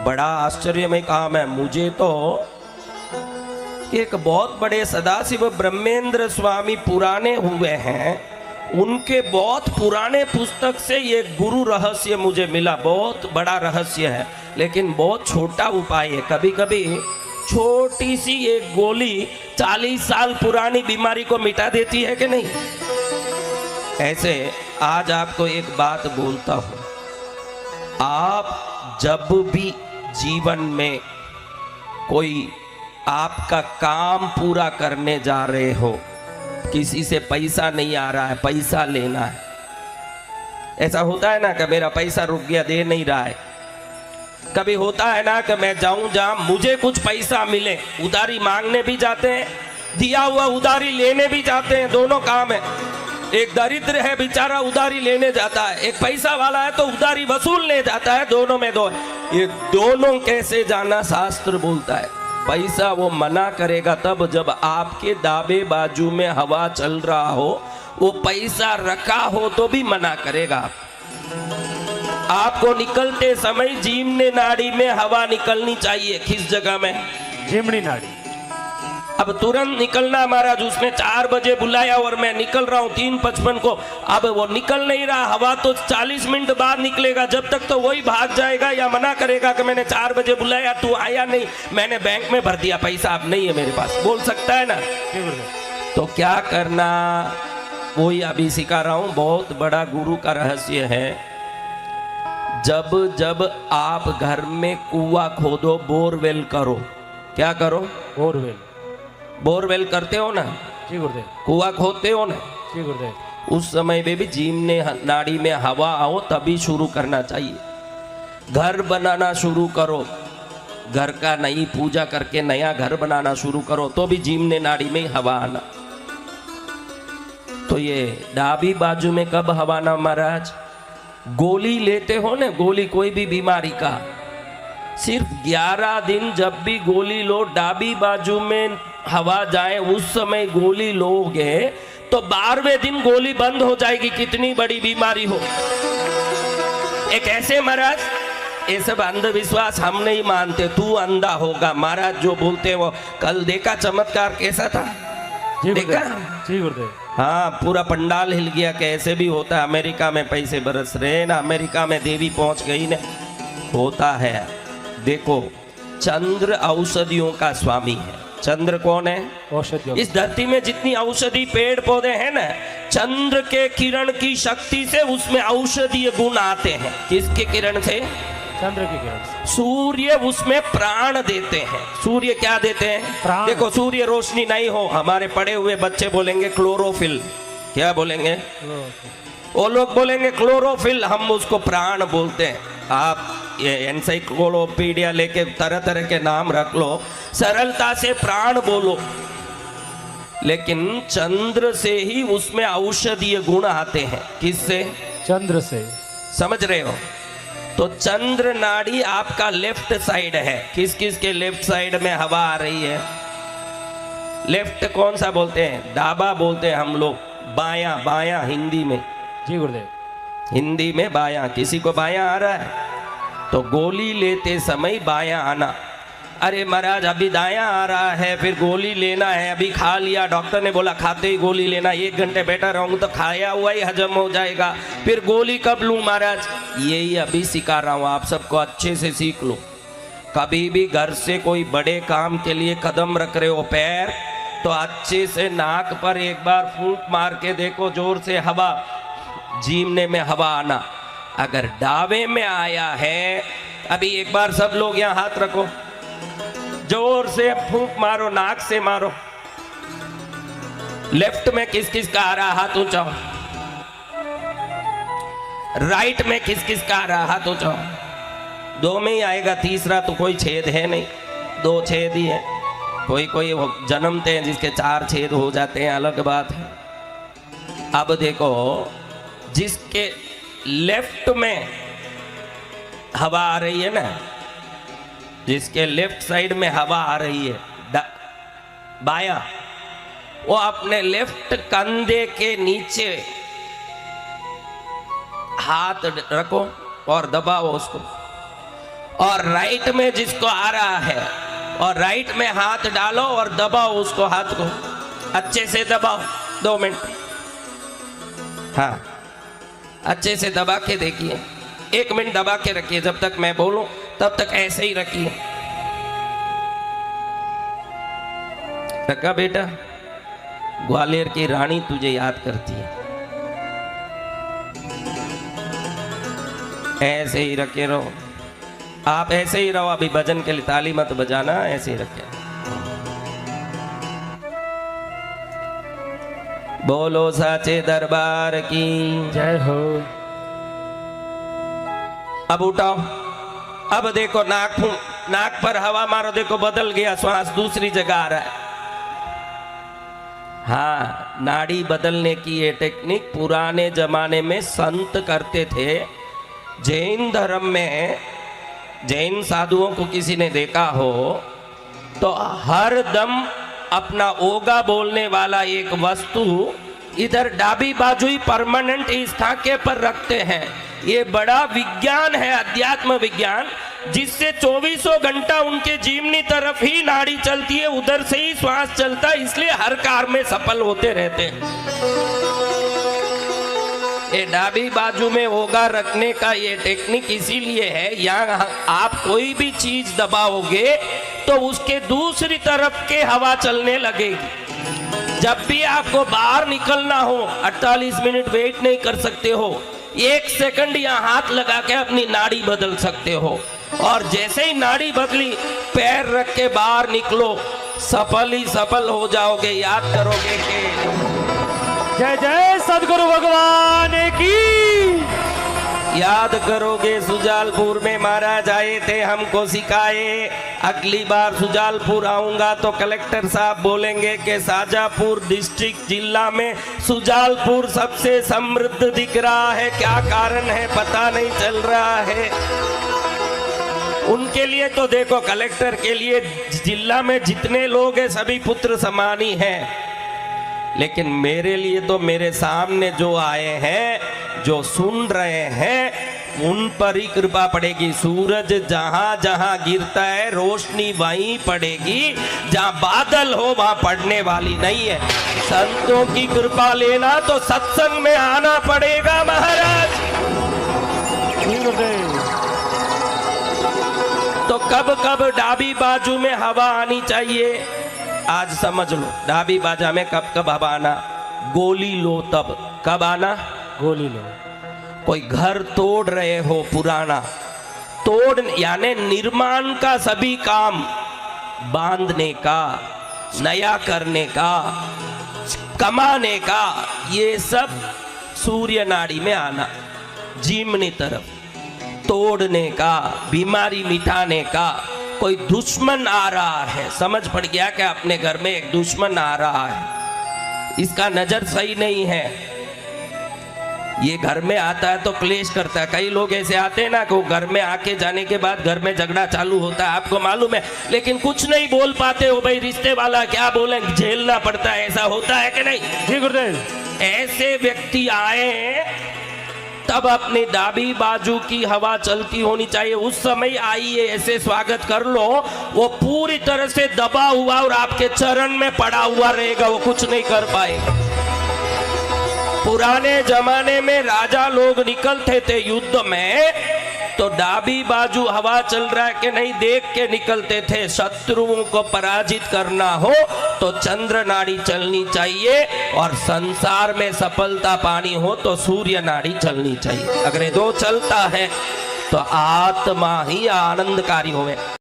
बड़ा आश्चर्यमय काम है। मुझे तो एक बहुत बड़े सदाशिव ब्रह्मेंद्र स्वामी पुराने हुए हैं, उनके बहुत पुराने पुस्तक से ये गुरु रहस्य मुझे मिला। बहुत बड़ा रहस्य है, लेकिन बहुत छोटा उपाय है। कभी कभी छोटी सी एक गोली 40 साल पुरानी बीमारी को मिटा देती है कि नहीं। ऐसे आज आपको एक बात बोलता हूं, आप जब भी जीवन में कोई आपका काम पूरा करने जा रहे हो, किसी से पैसा नहीं आ रहा है, पैसा लेना है, ऐसा होता है ना कि मेरा पैसा रुक गया, दे नहीं रहा है। कभी होता है ना कि मैं जाऊं जहां मुझे कुछ पैसा मिले, उधारी मांगने भी जाते हैं, दिया हुआ उधारी लेने भी जाते हैं, दोनों काम है। एक दरिद्र है बेचारा, उधारी लेने जाता है, एक पैसा वाला है तो उधारी वसूलने जाता है, दोनों में दो। ये दोनों कैसे जाना, शास्त्र बोलता है पैसा वो मना करेगा तब जब आपके दावे बाजू में हवा चल रहा हो। वो पैसा रखा हो तो भी मना करेगा। आपको निकलते समय जीवनी नाड़ी में हवा निकलनी चाहिए। किस जगह में? जीवनी नाड़ी। अब तुरंत निकलना महाराज, उसने 4 बजे बुलाया और मैं निकल रहा हूँ 3:55 को। अब वो निकल नहीं रहा, हवा तो 40 मिनट बाद निकलेगा। जब तक तो वही भाग जाएगा या मना करेगा कि मैंने 4 बजे बुलाया, तू आया नहीं, मैंने बैंक में भर दिया, पैसा अब नहीं है मेरे पास, बोल सकता है ना। तो क्या करना, वही अभी सिखा रहा हूँ। बहुत बड़ा गुरु का रहस्य है। जब जब आप घर में कुआं खोदो, बोरवेल करो। क्या करो? बोरवेल। बोरवेल करते हो ना, जी गुरुदेव। कुआं खोदते हो ना, जी गुरुदेव। उस समय में भी जीवनी नाड़ी में हवा आओ तभी शुरू करना चाहिए। घर बनाना शुरू करो, घर का नई पूजा करके नया घर बनाना शुरू करो तो भी जीवनी नाड़ी में हवा आना। तो ये डाबी बाजू में कब हवा आना महाराज? गोली लेते हो ना, गोली कोई भी बीमारी का, सिर्फ 11 दिन जब भी गोली लो, डाबी बाजू में हवा जाए, उस समय गोली लोगे तो 12वें दिन गोली बंद हो जाएगी, कितनी बड़ी बीमारी हो। एक ऐसे महाराज, ये सब अंधविश्वास हम नहीं मानते, तू अंधा होगा महाराज जो बोलते हैं वो। कल देखा चमत्कार कैसा था? देखा? जी गुरुदेव। हाँ, पूरा पंडाल हिल गया। कैसे भी होता है, अमेरिका में पैसे बरस रहे ना, अमेरिका में देवी पहुंच गई ना, होता है। देखो, चंद्र औषधियों का स्वामी है। चंद्र कौन है? औषधियों। इस धरती में जितनी औषधि पेड़ पौधे हैं ना, चंद्र के किरण की शक्ति से उसमें औषधीय गुण आते हैं। किसके किरण से? चंद्र की किरण से। सूर्य उसमें प्राण देते हैं। सूर्य क्या देते हैं? प्राण। देखो, सूर्य रोशनी नहीं हो, हमारे पढ़े हुए बच्चे बोलेंगे क्लोरोफिल। क्या बोलेंगे? वो लोग बोलेंगे क्लोरोफिल, हम उसको प्राण बोलते हैं। आप ये एनसाइक्लोपीडिया लेके तरह तरह के नाम रख लो, सरलता से प्राण बोलो। लेकिन चंद्र से ही उसमें औषधीय गुण आते हैं। किससे? चंद्र से। समझ रहे हो? तो चंद्र नाड़ी आपका लेफ्ट साइड है। किस किस के लेफ्ट साइड में हवा आ रही है? लेफ्ट कौन सा बोलते हैं? डाबा बोलते हैं हम लोग, बायां। बायां हिंदी में। जी गुरुदेव। हिंदी में बायां। किसी को बायां आ रहा है तो गोली लेते समय बायां आना। अरे महाराज अभी दायां आ रहा है, फिर गोली लेना है, अभी खा लिया, डॉक्टर ने बोला खाते ही गोली लेना, 1 घंटे बैठा रहूंगा तो खाया हुआ ही हजम हो जाएगा, फिर गोली कब लूं महाराज? यही अभी सिखा रहा हूं, आप सबको अच्छे से सीख लो। कभी भी घर से कोई बड़े काम के लिए कदम रख रहे हो, पैर, तो अच्छे से नाक पर एक बार फूंक मार के देखो, जोर से हवा, जीवने में हवा आना। अगर डावे में आया है, अभी एक बार सब लोग यहाँ हाथ रखो, जोर से फूंक मारो, नाक से मारो। लेफ्ट में किस किस का आ रहा? हाथ ऊंचा। राइट में किस किस का आ रहा? हाथ ऊंचा। 2 में ही आएगा, तीसरा तो कोई छेद है नहीं, 2 छेद ही है। कोई कोई जन्मते हैं जिसके 4 छेद हो जाते हैं, अलग बात है। अब देखो, जिसके लेफ्ट में हवा आ रही है ना, जिसके लेफ्ट साइड में हवा आ रही है, बायां, वो अपने लेफ्ट कंधे के नीचे हाथ रखो और दबाओ उसको। और राइट में जिसको आ रहा है और राइट में हाथ डालो और दबाओ उसको, हाथ को अच्छे से दबाओ 2 मिनट। हाँ, अच्छे से दबा के देखिए, 1 मिनट दबा के रखिए, जब तक मैं बोलूं तब तक ऐसे ही रखिए। रखा बेटा? ग्वालियर की रानी तुझे याद करती है। ऐसे ही रखे रहो, आप ऐसे ही रहो। अभी भजन के लिए ताली मत बजाना, ऐसे ही रखे। बोलो साचे दरबार की जय हो। अब उठाओ, अब देखो नाक पर हवा मारो, देखो बदल गया श्वास, दूसरी जगह आ रहा है। हाँ, नाड़ी बदलने की ये टेक्निक पुराने जमाने में संत करते थे। जैन धर्म में जैन साधुओं को किसी ने देखा हो तो हर दम अपना ओगा बोलने वाला एक वस्तु इधर डाबी बाजू ही परमानेंट इस खाके पर रखते हैं। ये बड़ा विज्ञान है, अध्यात्म विज्ञान, जिससे 24 घंटा उनके जीवनी तरफ ही नाड़ी चलती है, उधर से ही श्वास चलता है, इसलिए हर कार्य में सफल होते रहते हैं। ये डाबी बाजू में ओगा रखने का ये टेक्निक इसीलिए है, यहाँ आप कोई भी चीज दबाओगे तो उसके दूसरी तरफ के हवा चलने लगेगी। जब भी आपको बाहर निकलना हो 48 मिनट वेट नहीं कर सकते हो, 1 सेकंड यहाँ हाथ लगा के अपनी नाड़ी बदल सकते हो। और जैसे ही नाड़ी बदली, पैर रख के बाहर निकलो, सफल ही सफल हो जाओगे। याद करोगे कि जय जय सदगुरु भगवान की। याद करोगे सुजालपुर में महाराज आए थे, हमको सिखाए। अगली बार सुजालपुर आऊंगा तो कलेक्टर साहब बोलेंगे कि शाजापुर डिस्ट्रिक्ट जिला में सुजालपुर सबसे समृद्ध दिख रहा है। क्या कारण है पता नहीं चल रहा है। उनके लिए तो देखो, कलेक्टर के लिए जिला में जितने लोग हैं सभी पुत्र समान ही हैं, लेकिन मेरे लिए तो मेरे सामने जो आए हैं, जो सुन रहे हैं, उन पर ही कृपा पड़ेगी। सूरज जहां जहां गिरता है रोशनी वहीं पड़ेगी, जहां बादल हो वहां पड़ने वाली नहीं है। संतों की कृपा लेना तो सत्संग में आना पड़ेगा महाराज। तो कब कब डाबी बाजू में हवा आनी चाहिए आज समझ लो। डाबी बाजा में कब कब हवा आना, गोली लो तब। कब आना? गोली लो। कोई घर तोड़ रहे हो पुराना, तोड़ यानी निर्माण का सभी काम, बांधने का, नया करने का, कमाने का, ये सब सूर्य नाड़ी में आना। जीमनी तरफ तोड़ने का, बीमारी मिटाने का। कोई दुश्मन आ रहा है, समझ पड़ गया कि अपने घर में एक दुश्मन आ रहा है, इसका नजर सही नहीं है, ये घर में आता है तो क्लेश करता है। कई लोग ऐसे आते हैं ना कि घर में आके जाने के बाद घर में झगड़ा चालू होता है, आपको मालूम है, लेकिन कुछ नहीं बोल पाते हो। भाई रिश्ते वाला क्या बोलेंगे, झेलना पड़ता है। ऐसा होता है कि नहीं? जी गुरुदेव। ऐसे व्यक्ति आए तब अपनी डाबी बाजू की हवा चलती होनी चाहिए। उस समय आइए, ऐसे स्वागत कर लो, वो पूरी तरह से दबा हुआ और आपके चरण में पड़ा हुआ रहेगा, वो कुछ नहीं कर पाएगा। पुराने जमाने में राजा लोग निकलते थे युद्ध में तो डाबी बाजू हवा चल रहा है कि नहीं देख के निकलते थे। शत्रुओं को पराजित करना हो तो चंद्र नाड़ी चलनी चाहिए, और संसार में सफलता पानी हो तो सूर्य नाड़ी चलनी चाहिए। अगर ये दो चलता है तो आत्मा ही आनंदकारी होवे।